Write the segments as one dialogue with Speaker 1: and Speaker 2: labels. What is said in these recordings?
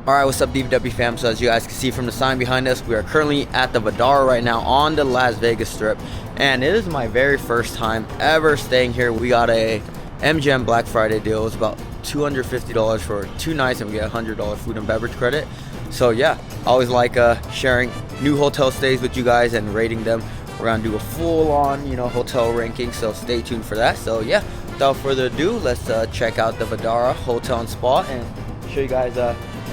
Speaker 1: Alright, what's up DVW fam? So as you guys can see from the sign behind us, we are currently at the Vdara right now on the Las Vegas Strip. And it is my very first time ever staying here. We got a MGM Black Friday deal. It's about $250 for 2 nights and we get $100 food and beverage credit. So yeah, I always like sharing new hotel stays with you guys and rating them. We're gonna do a full-on, hotel ranking, so stay tuned for that. So yeah, without further ado, let's check out the Vdara Hotel and Spa and show you guys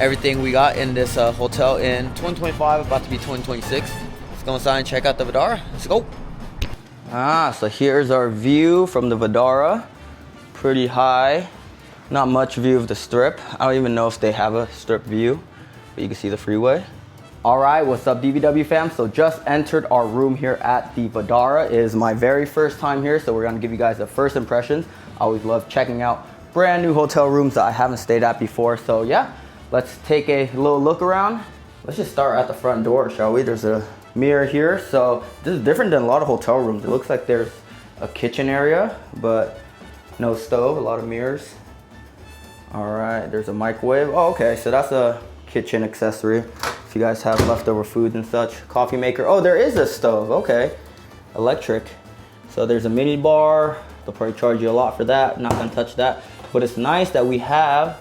Speaker 1: everything we got in this hotel in 2025, about to be 2026. Let's go inside and check out the Vdara. Let's go. So here's our view from the Vdara. Pretty high. Not much view of the strip. I don't even know if they have a strip view, but you can see the freeway. All right, what's up DVW fam? So just entered our room here at the Vdara. It is my very first time here, so we're gonna give you guys the first impressions. I always love checking out brand new hotel rooms that I haven't stayed at before. So yeah, let's take a little look around. Let's just start at the front door, shall we? There's a mirror here. So this is different than a lot of hotel rooms. It looks like there's a kitchen area, but no stove, a lot of mirrors. All right, there's a microwave. Oh, okay, so that's a kitchen accessory. If you guys have leftover food and such. Coffee maker. Oh, there is a stove, okay. Electric. So there's a mini bar. They'll probably charge you a lot for that. Not gonna touch that. But it's nice that we have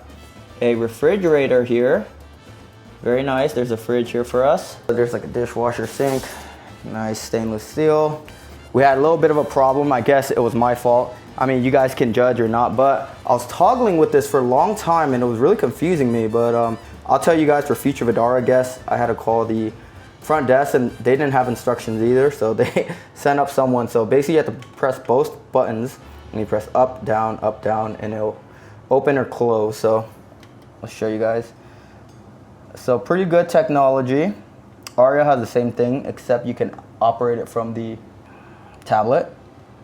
Speaker 1: a refrigerator here. Very nice. There's a fridge here for us. There's like a dishwasher sink. Nice stainless steel. We had a little bit of a problem. I guess it was my fault. I mean, you guys can judge or not, but I was toggling with this for a long time and it was really confusing me. But I'll tell you guys, for future Vdara guests, I had to call the front desk and they didn't have instructions either. So they sent up someone. So basically you have to press both buttons and you press up, down, and it'll open or close. So I'll show you guys. So pretty good technology. Aria has the same thing, except you can operate it from the tablet.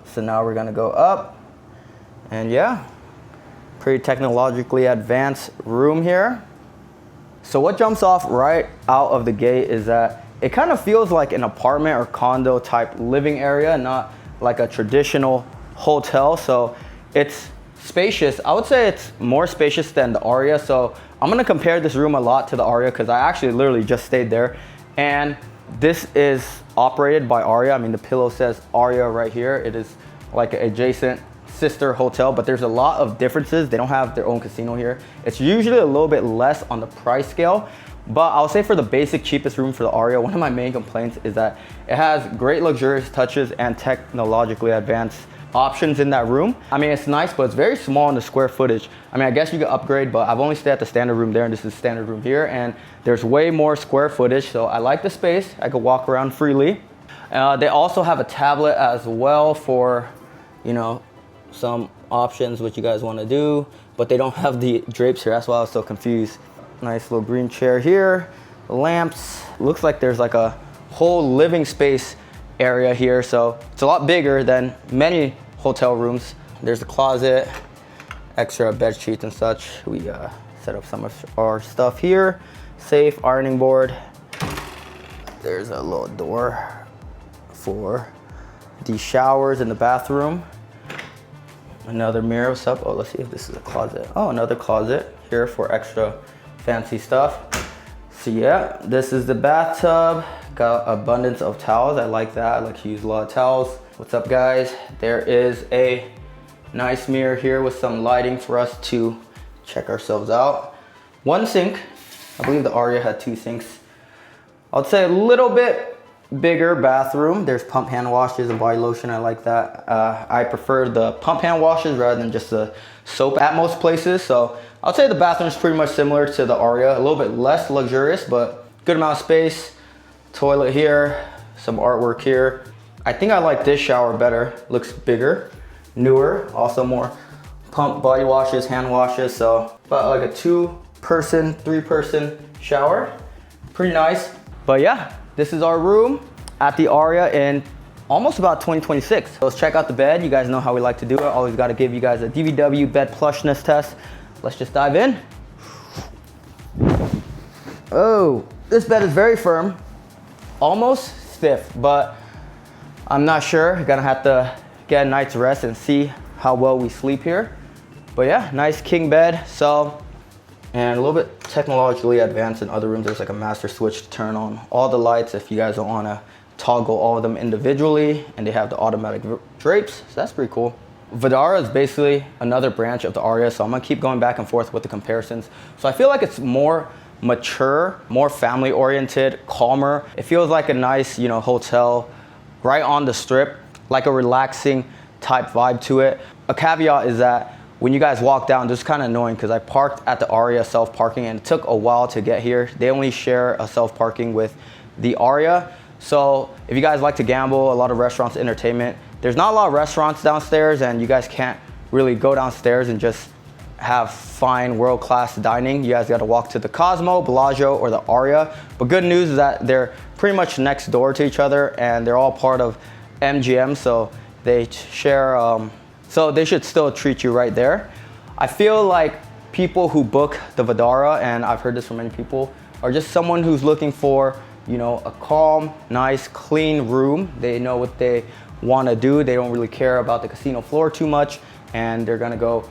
Speaker 1: So now we're gonna go up, and yeah, pretty technologically advanced room here. So what jumps off right out of the gate is that it kind of feels like an apartment or condo type living area, not like a traditional hotel. So it's spacious. I would say it's more spacious than the Aria. So I'm gonna compare this room a lot to the Aria because I actually literally just stayed there. And this is operated by Aria. I mean, the pillow says Aria right here. It is like an adjacent sister hotel, but there's a lot of differences. They don't have their own casino here. It's usually a little bit less on the price scale, but I'll say for the basic cheapest room for the Aria, one of my main complaints is that it has great luxurious touches and technologically advanced options in that room. I mean, it's nice, but it's very small in the square footage. I mean, I guess you could upgrade, but I've only stayed at the standard room there, and this is the standard room here, and there's way more square footage, so I like the space. I could walk around freely. They also have a tablet as well for, some options what you guys want to do, but they don't have the drapes here. That's why I was so confused. Nice little green chair here, lamps. Looks like there's like a whole living space area here, so it's a lot bigger than many hotel rooms. There's a closet, extra bed sheets and such. We set up some of our stuff here. Safe, ironing board. There's a little door for the showers in the bathroom. Another mirror. What's up? Oh, let's see if this is a closet. Oh, another closet here for extra fancy stuff. So yeah, this is the bathtub. Got abundance of towels. I like that. I like to use a lot of towels. What's up, guys? There is a nice mirror here with some lighting for us to check ourselves out. One sink. I believe the Aria had 2 sinks. I'd say a little bit bigger bathroom. There's pump hand washes and body lotion. I like that. I prefer the pump hand washes rather than just the soap at most places. So I'll say the bathroom is pretty much similar to the Aria. A little bit less luxurious, but good amount of space. Toilet here, some artwork here. I think I like this shower better. Looks bigger, newer, also more pump body washes, hand washes. So about like a 2-person, 3-person shower. Pretty nice. But yeah, this is our room at the Aria in almost about 2026. So let's check out the bed. You guys know how we like to do it. Always got to give you guys a DVW bed plushness test. Let's just dive in. Oh, this bed is very firm. Almost stiff, but I'm not sure. Gonna have to get a night's rest and see how well we sleep here. But yeah, nice king bed. So And a little bit technologically advanced in other rooms. There's like a master switch to turn on all the lights if you guys don't want to toggle all of them individually. And they have the automatic drapes, so that's pretty cool. Vdara is basically another branch of the Aria, so I'm gonna keep going back and forth with the comparisons. So I feel like it's more mature, more family oriented, calmer. It feels like a nice, you know, hotel right on the strip, like a relaxing type vibe to it. A caveat is that when you guys walk down, this is kind of annoying because I parked at the Aria self-parking and it took a while to get here. They only share a self-parking with the Aria. So if you guys like to gamble, a lot of restaurants, entertainment, there's not a lot of restaurants downstairs and you guys can't really go downstairs and just have fine world-class dining. You guys gotta walk to the Cosmo, Bellagio, or the Aria. But good news is that they're pretty much next door to each other and they're all part of MGM, so they share, so they should still treat you right there. I feel like people who book the Vdara, and I've heard this from many people, are just someone who's looking for, you know, a calm, nice, clean room. They know what they want to do. They don't really care about the casino floor too much, and they're gonna go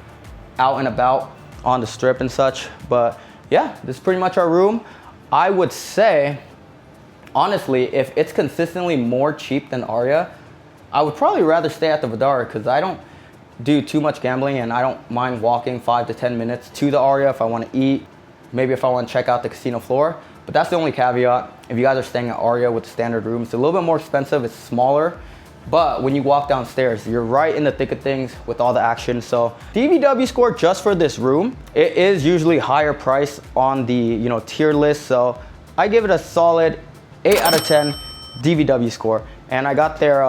Speaker 1: out and about on the strip and such. But yeah, this is pretty much our room. I would say, honestly, if it's consistently more cheap than Aria, I would probably rather stay at the Vdara because I don't do too much gambling and I don't mind walking 5 to 10 minutes to the Aria if I want to eat, maybe if I want to check out the casino floor. But that's the only caveat. If you guys are staying at Aria with the standard room, it's a little bit more expensive, it's smaller. But when you walk downstairs, you're right in the thick of things with all the action. So DVW score just for this room, it is usually higher price on the, you know, tier list. So I give it a solid 8 out of 10 DVW score. And I got their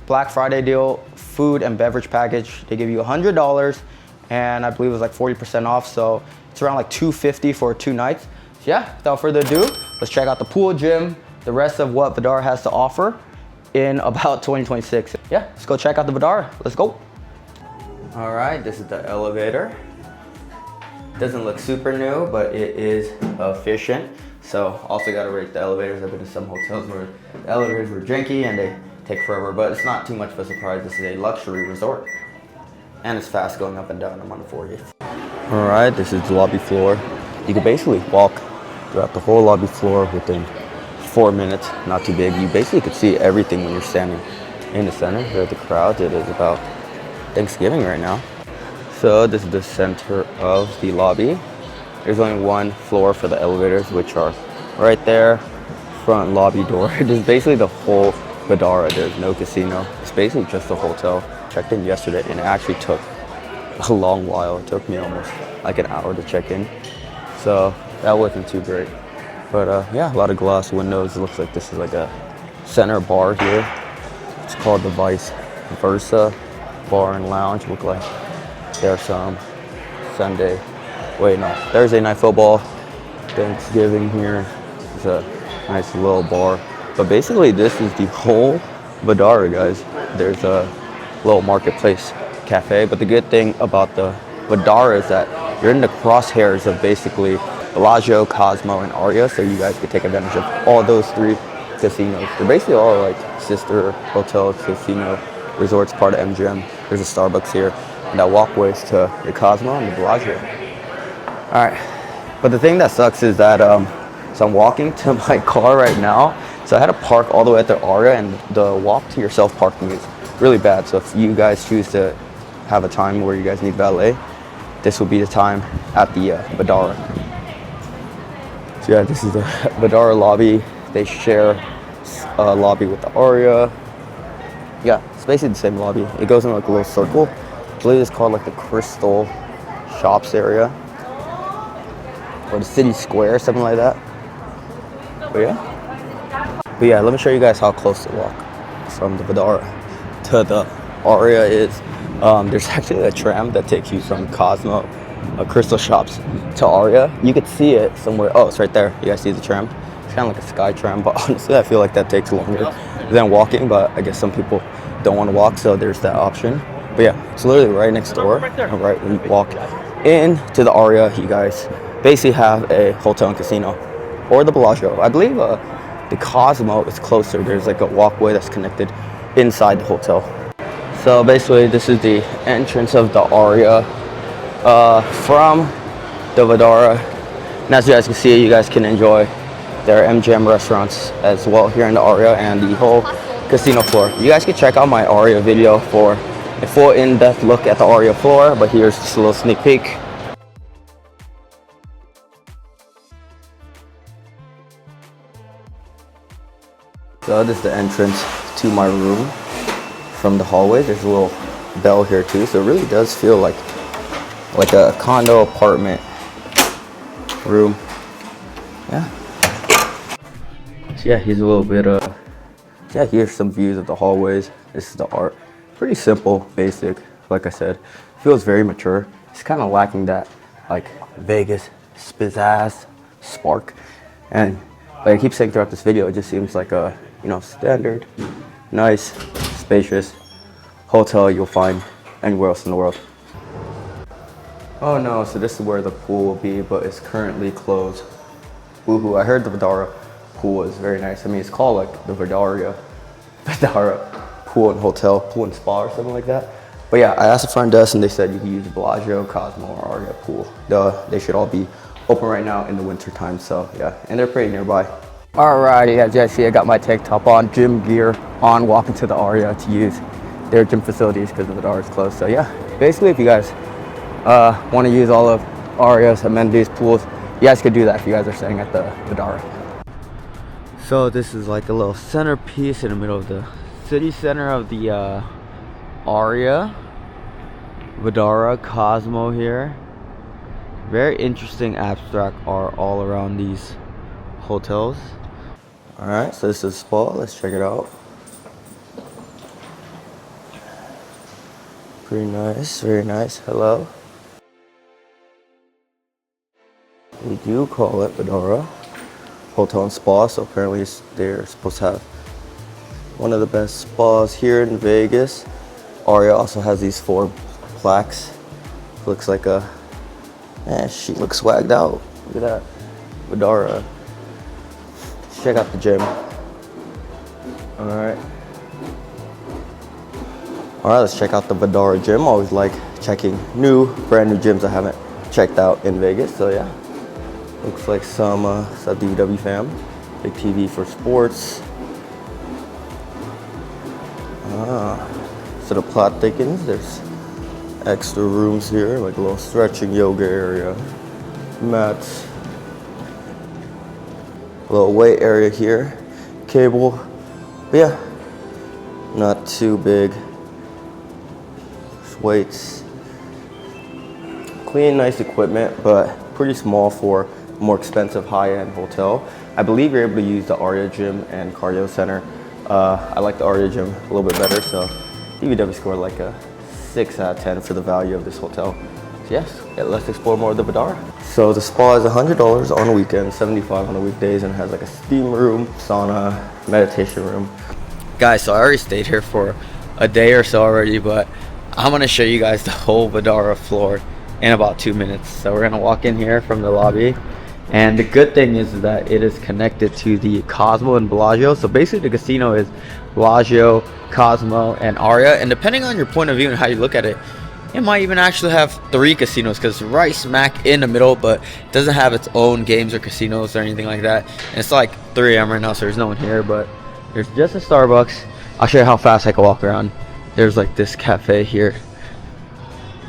Speaker 1: Black Friday deal, food and beverage package. They give you $100 and I believe it was like 40% off. So it's around like $250 for 2 nights. So yeah, without further ado, let's check out the pool, gym, the rest of what Vdara has to offer in about 2026. Yeah, let's go check out the Vdara. Let's go. All right, this is the elevator. Doesn't look super new, but it is efficient. So also gotta rate the elevators. I've been to some hotels where the elevators were janky and they take forever, but it's not too much of a surprise. This is a luxury resort. And it's fast going up and down. I'm on the 40th. All right, this is the lobby floor. You can basically walk throughout the whole lobby floor within 4 minutes, not too big. You basically could see everything when you're standing in the center. There's the crowd. It is about Thanksgiving right now. So this is the center of the lobby. There's only one floor for the elevators, which are right there, front lobby door. This is basically the whole Vdara. There's no casino. It's basically just a hotel. Checked in yesterday and it actually took a long while. It took me almost like an hour to check in. So that wasn't too great. But yeah, a lot of glass windows. It looks like this is like a center bar here. It's called the Vice Versa Bar and Lounge. Look like there's some Thursday night football, Thanksgiving here. It's a nice little bar. But basically this is the whole Vdara, guys. There's a little marketplace cafe. But the good thing about the Vdara is that you're in the crosshairs of basically Bellagio, Cosmo, and Aria, so you guys can take advantage of all those 3 casinos. They're basically all like sister hotels, casino resorts, part of MGM. There's a Starbucks here, and that walkways to the Cosmo and the Bellagio. All right, but the thing that sucks is that so I'm walking to my car right now, so I had to park all the way at the Aria, and the walk to your self-parking is really bad. So if you guys choose to have a time where you guys need valet, this will be the time at the Vdara. So yeah, this is the Vdara lobby. They share a lobby with the Aria. Yeah, it's basically the same lobby. It goes in like a little circle. I believe it's called like the Crystal Shops area. Or the City Square, something like that. But yeah, let me show you guys how close the walk from the Vdara to the Aria is. There's actually a tram that takes you from Cosmo, Crystal Shops, to Aria. You could see it somewhere. Oh, it's right there. You guys see the tram? It's kind of like a sky tram, but honestly, I feel like that takes longer than walking. But I guess some people don't want to walk, so there's that option. But yeah, it's literally right next door. And right when you walk into the Aria, you guys basically have a hotel and casino, or the Bellagio. I believe the Cosmo is closer. There's like a walkway that's connected inside the hotel. So basically, this is the entrance of the Aria. From the Vdara. And as you guys can see, you guys can enjoy their MGM restaurants as well here in the Aria and the whole casino floor. You guys can check out my Aria video for a full in-depth look at the Aria floor, but here's just a little sneak peek. So this is the entrance to my room from the hallway. There's a little bell here too, so it really does feel like a condo apartment room. Yeah. So yeah, here's a little bit of, yeah, here's some views of the hallways. This is the art. Pretty simple, basic. Like I said, feels very mature. It's kind of lacking that like Vegas pizzazz spark. And like I keep saying throughout this video, it just seems like a, you know, standard, nice, spacious hotel you'll find anywhere else in the world. Oh no, so this is where the pool will be, but it's currently closed. Woohoo, I heard the Vdara pool is very nice. I mean, it's called like the Vdara pool and hotel, pool and spa or something like that. But yeah, I asked the front desk and they said you can use Bellagio, Cosmo, or Aria pool. They should all be open right now in the winter time, so yeah, and they're pretty nearby. Alrighty, as you guys see, I got my tank top on, gym gear on, walking to the Aria to use their gym facilities because the Vdara is closed. So yeah, basically if you guys want to use all of Aria's amenities, pools, you guys could do that if you guys are staying at the Vdara. So this is like a little centerpiece in the middle of the city center of the Aria. Vdara, Cosmo here. Very interesting abstract art all around these hotels. Alright, so this is the spa. Let's check it out. Pretty nice, very nice. Hello. We do call it Vdara Hotel and Spa, so apparently they're supposed to have one of the best spas here in Vegas. Aria also has these 4 plaques. Looks like a, man, she looks swagged out. Look at that. Vdara. Let's check out the gym. Alright. Alright, let's check out the Vdara gym. Always like checking brand new gyms I haven't checked out in Vegas, so yeah. Looks like some DVW fam. Big TV for sports. So the plot thickens. There's extra rooms here, like a little stretching yoga area. Mats. A little weight area here. Cable. But yeah, not too big. Just weights. Clean, nice equipment, but pretty small for a more expensive high-end hotel. I believe you're able to use the Aria gym and cardio center. I like the Aria gym a little bit better, so DVW scored like a 6 out of 10 for the value of this hotel. So yes, let's explore more of the Vdara. So the spa is $100 on a weekend, $75 on the weekdays, and it has like a steam room, sauna, meditation room. Guys, so I already stayed here for a day or so already, but I'm gonna show you guys the whole Vdara floor in about 2 minutes. So we're gonna walk in here from the lobby, and the good thing is that it is connected to the Cosmo and Bellagio. So basically the casino is Bellagio, Cosmo, and Aria, and depending on your point of view and how you look at it, it might even actually have 3 casinos, because it's right smack in the middle, but it doesn't have its own games or casinos or anything like that. And it's like 3 a.m. right now, so there's no one here, but there's just a Starbucks. I'll show you how fast I can walk around. There's like this cafe here,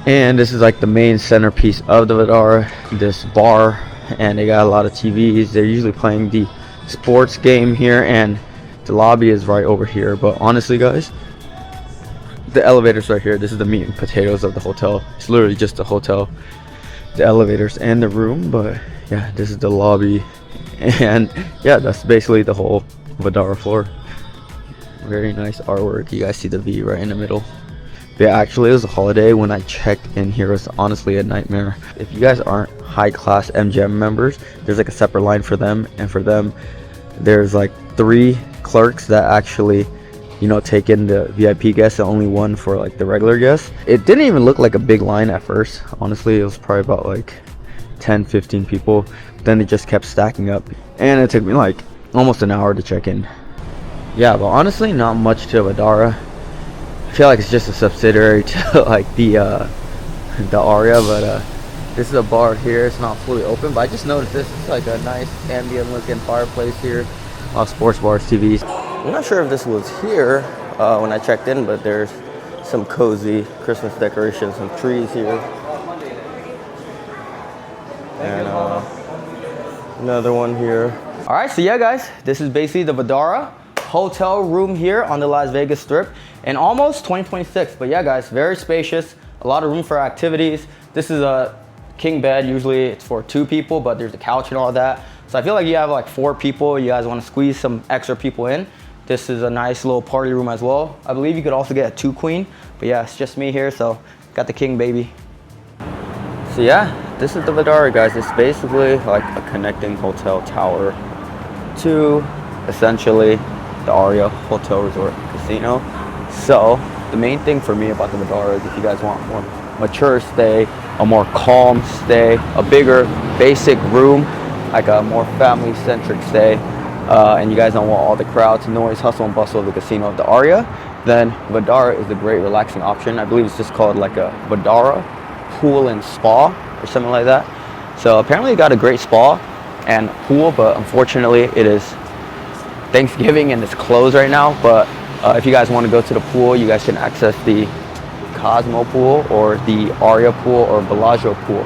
Speaker 1: and this is like the main centerpiece of the Vdara, this bar, and they got a lot of TVs. They're usually playing the sports game here, and the lobby is right over here. But honestly guys, the elevators right here, this is the meat and potatoes of the hotel. It's literally just the hotel, the elevators and the room. But yeah, this is the lobby, and yeah, that's basically the whole Vdara floor. Very nice artwork. You guys see the V right in the middle. But yeah, actually it was a holiday when I checked in here. It was honestly a nightmare. If you guys aren't high class MGM members, there's like a separate line for them, and for them there's like 3 clerks that actually, you know, take in the VIP guests, and only 1 for like the regular guests. It didn't even look like a big line at first. Honestly, it was probably about like 10-15 people. Then it just kept stacking up, and it took me like almost an hour to check in. Yeah, but honestly not much to Vdara. I feel like it's just a subsidiary to like the Aria, but This is a bar here. It's not fully open, but I just noticed this. It's like a nice ambient looking fireplace here. Sports bars, TVs. I'm not sure if this was here when I checked in, but there's some cozy Christmas decorations, some trees here. And another one here. All right, so yeah, guys, this is basically the Vdara Hotel room here on the Las Vegas Strip in almost 2026. But yeah, guys, very spacious, a lot of room for activities. This is a king bed. Usually it's for 2 people, but there's a couch and all that. So I feel like you have like 4 people. You guys want to squeeze some extra people in. This is a nice little party room as well. I believe you could also get a 2 queen, but yeah, it's just me here, so got the king baby. So yeah, this is the Vdara, guys. It's basically like a connecting hotel tower to essentially the Aria Hotel Resort Casino. So the main thing for me about the Vdara is if you guys want more mature stay, a more calm stay, a bigger basic room, like a more family-centric stay, and you guys don't want all the crowds, noise, hustle and bustle of the casino of the Aria, then Vdara is a great relaxing option. I believe it's just called like a Vdara Pool and Spa or something like that. So apparently it got a great spa and pool, but unfortunately it is Thanksgiving and it's closed right now. But if you guys want to go to the pool, you guys can access the Cosmo pool or the Aria pool or Bellagio pool,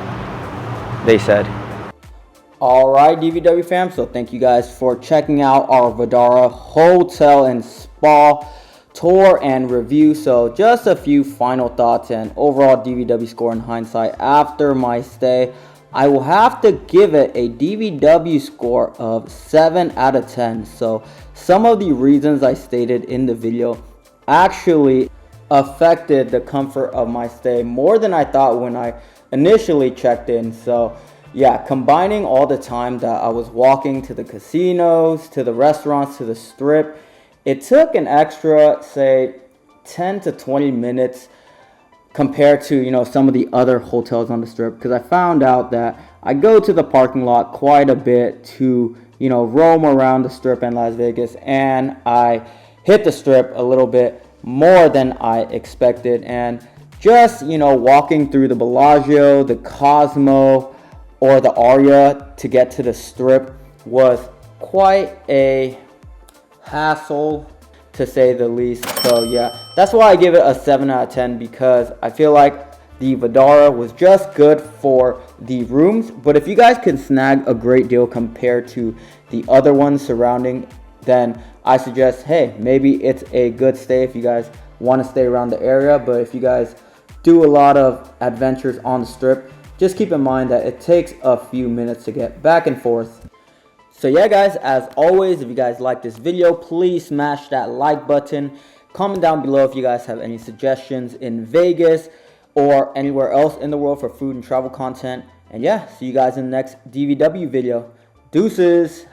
Speaker 1: they said. All right, DVW fam, so thank you guys for checking out our Vdara Hotel and Spa tour and review. So just a few final thoughts and overall DVW score in hindsight after my stay. I will have to give it a DVW score of 7 out of 10. So some of the reasons I stated in the video actually affected the comfort of my stay more than I thought when I initially checked in. So yeah, combining all the time that I was walking to the casinos, to the restaurants, to the strip, it took an extra, say, 10 to 20 minutes compared to, you know, some of the other hotels on the strip, because I found out that I go to the parking lot quite a bit to, you know, roam around the strip in Las Vegas, and I hit the strip a little bit more than I expected. And just, you know, walking through the Bellagio, the Cosmo, or the Aria to get to the strip was quite a hassle, to say the least. So yeah, that's why I give it a 7 out of 10, because I feel like the Vdara was just good for the rooms. But if you guys can snag a great deal compared to the other ones surrounding, then I suggest, hey, maybe it's a good stay if you guys want to stay around the area. But if you guys do a lot of adventures on the strip, just keep in mind that it takes a few minutes to get back and forth. So yeah, guys, as always, if you guys like this video, please smash that like button. Comment down below if you guys have any suggestions in Vegas or anywhere else in the world for food and travel content. And yeah, see you guys in the next DVW video. Deuces!